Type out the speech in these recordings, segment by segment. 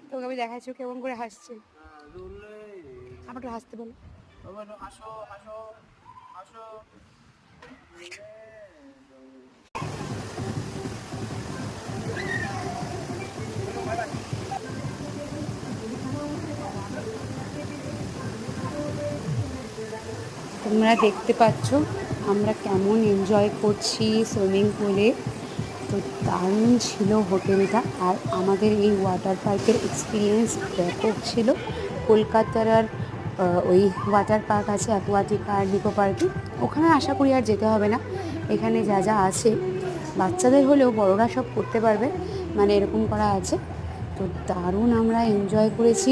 তোকে আমি দেখাচ্ছি কেমন করে হাসছে। আমার একটু হাসতে বলো। তোমরা দেখতে পাচ্ছ আমরা কেমন এনজয় করছি সুইমিং পুলে। তো দারুণ ছিল হোটেলটা। আর আমাদের এই ওয়াটার পার্কের এক্সপিরিয়েন্স ব্যাপক ছিল। কলকাতার আর ওই ওয়াটার পার্ক আছে অ্যাকুয়াটিকা আর নিকো পার্কে, ওখানে আশা করি আর যেতে হবে না। এখানে যা যা আছে বাচ্চাদের হলেও বড়রা সব করতে পারবে, মানে এরকম করা আছে। তো দারুণ আমরা এনজয় করেছি।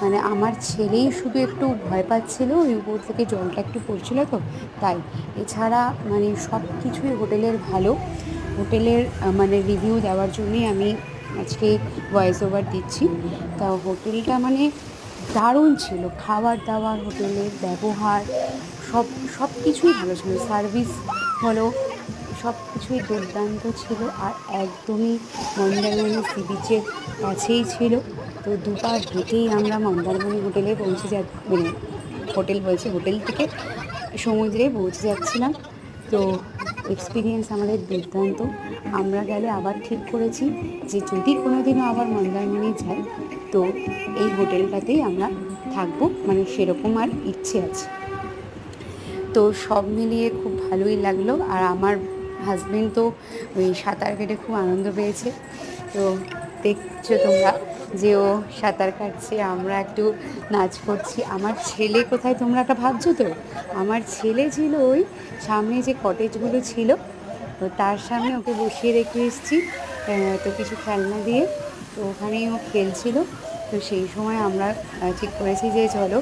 মানে আমার ছেলেই শুধু একটু ভয় পাচ্ছিল, ওই উপর থেকে জলটা একটু পড়ছিল তো তাই। এছাড়া মানে সব কিছুই হোটেলের ভালো। হোটেলের মানে রিভিউ দেওয়ার জন্যই আমি আজকে ভয়েস ওভার দিচ্ছি। তা হোটেলটা মানে দারুণ ছিল, খাবার দাবার, হোটেলের ব্যবহার, সব সব কিছুই ভালো ছিল। সার্ভিস বলো, সব কিছুই দুর্দান্ত ছিল। আর একদমই মন্দারমণি সি বিচের কাছেই ছিল। তো দুবার হেঁটেই আমরা মন্দারমণি হোটেলে পৌঁছে মানে হোটেল বলছে, হোটেল থেকে সমুদ্রে পৌঁছে যাচ্ছিলাম। তো এক্সপিরিয়েন্স আমাদের দুর্দান্ত। আমরা গেলে আবার ঠিক করেছি যে যদি কোনো দিনও আবার মন্দারমণি যাই তো এই হোটেলটাতেই আমরা থাকবো, মানে সেরকম আর ইচ্ছে আছে। তো সব মিলিয়ে খুব ভালোই লাগলো। আর আমার হাজবেন্ড তো ওই সাঁতার কেটে খুব আনন্দ পেয়েছে। তো দেখছো তোমরা যে ও সাঁতার কাটছে, আমরা একটু নাচ করছি। আমার ছেলে কোথায় তোমরা একটা ভাবছো তো, আমার ছেলে ছিল ওই সামনে যে কটেজগুলো ছিল তো তার সামনে ওকে বসিয়ে রেখে এসেছি। তো কিছু খেলনা দিয়ে, তো ওখানেই ও খেলছিল। তো সেই সময় আমরা ঠিক করেছি যে চলো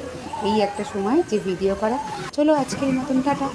এই একটা সময় যে ভিডিও করা। চলো আজকের মতন টাটা।